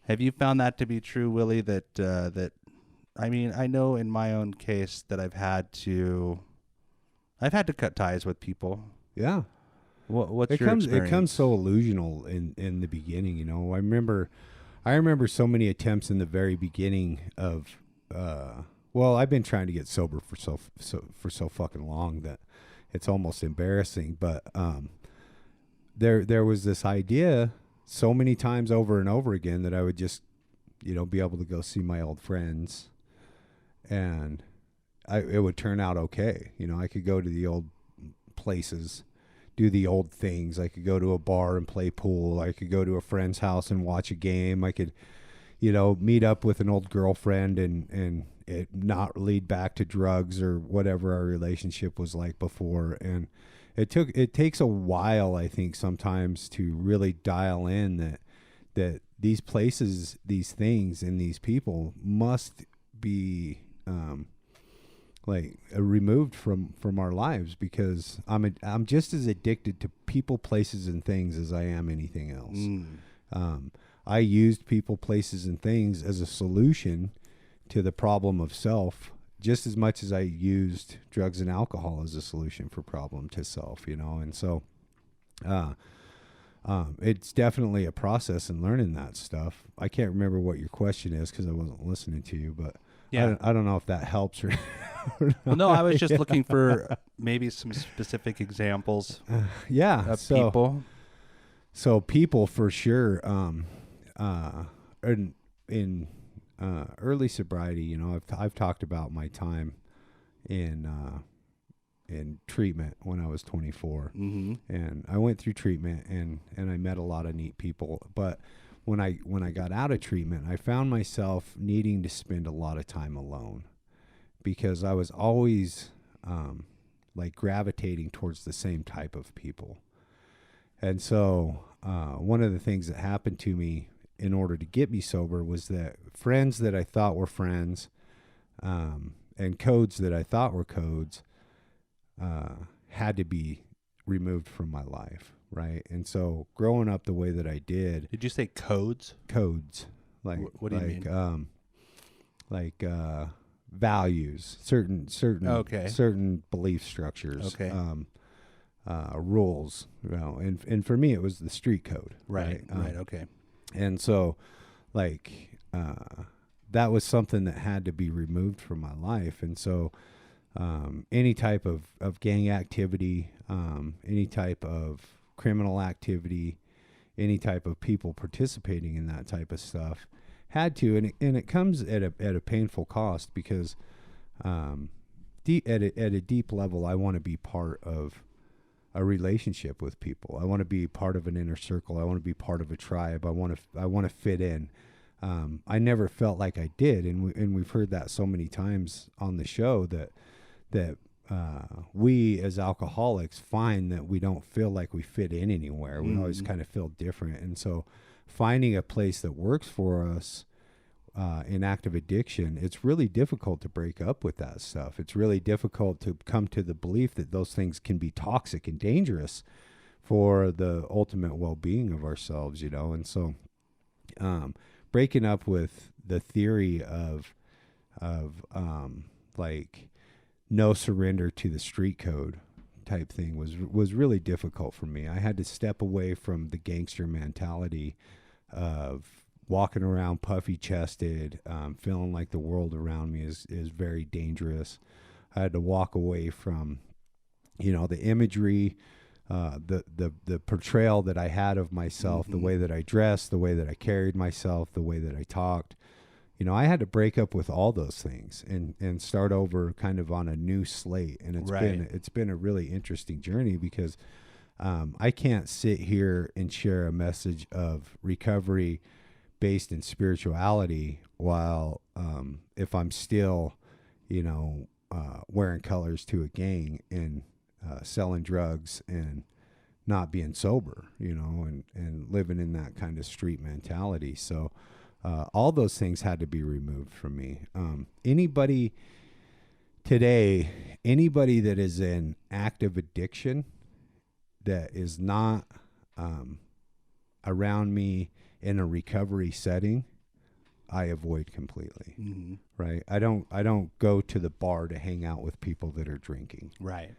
Have you found that to be true, Willie? That I mean, I know in my own case that I've had to cut ties with people. Yeah. What's It your comes so experience? illusional in the beginning, you know. I remember so many attempts in the very beginning of well, I've been trying to get sober for so fucking long that it's almost embarrassing, but there was this idea so many times over and over again that I would just, be able to go see my old friends, and it would turn out okay. I could go to the old places, do the old things. I could go to a bar and play pool. I could go to a friend's house and watch a game. I could, meet up with an old girlfriend and it not lead back to drugs or whatever our relationship was like before. And it takes a while, I think, sometimes to really dial in that these places, these things, and these people must be removed from our lives, because I'm just as addicted to people, places, and things as I am anything else. I used people, places, and things as a solution to the problem of self, just as much as I used drugs and alcohol as a solution for problem to self. And so it's definitely a process in learning that stuff. I can't remember what your question is because I wasn't listening to you, but Yeah. I don't know if that helps or Well, no, I was just Yeah. looking for maybe some specific examples Yeah. of people. So people for sure. In early sobriety, I've talked about my time in treatment when I was 24, Mm-hmm. and I went through treatment and I met a lot of neat people. But when I got out of treatment, I found myself needing to spend a lot of time alone, because I was always gravitating towards the same type of people. And so one of the things that happened to me in order to get me sober was that friends that I thought were friends, and codes that I thought were codes, had to be removed from my life, right? And so growing up the way that I did, Did you say codes? codes like What do you mean? like values, certain Okay. certain belief structures, Okay. rules, and for me it was the street code, Right. right? Right. Okay. And so that was something that had to be removed from my life. And so any type of gang activity, any type of criminal activity, any type of people participating in that type of stuff had to, and it comes at a painful cost, because at a deep level, I want to be part of a relationship with people. I want to be part of an inner circle. I want to be part of a tribe. I want to fit in. I never felt like I did, and we've heard that so many times on the show that we as alcoholics find that we don't feel like we fit in anywhere. We always kind of feel different, and so finding a place that works for us in active addiction, it's really difficult to break up with that stuff. It's really difficult to come to the belief that those things can be toxic and dangerous for the ultimate well-being of ourselves, and so breaking up with the theory of no surrender to the street code type thing was really difficult for me. I had to step away from the gangster mentality of walking around puffy chested, feeling like the world around me is very dangerous. I had to walk away from, the imagery, the portrayal that I had of myself, the way that I dressed, the way that I carried myself, the way that I talked. I had to break up with all those things and start over kind of on a new slate. And it's been a really interesting journey, because I can't sit here and share a message of recovery based in spirituality while if I'm still, wearing colors to a gang and selling drugs and not being sober, and living in that kind of street mentality. So all those things had to be removed from me. Anybody that is in active addiction that is not around me in a recovery setting I avoid completely. Mm-hmm. Right? I don't go to the bar to hang out with people that are drinking. Right.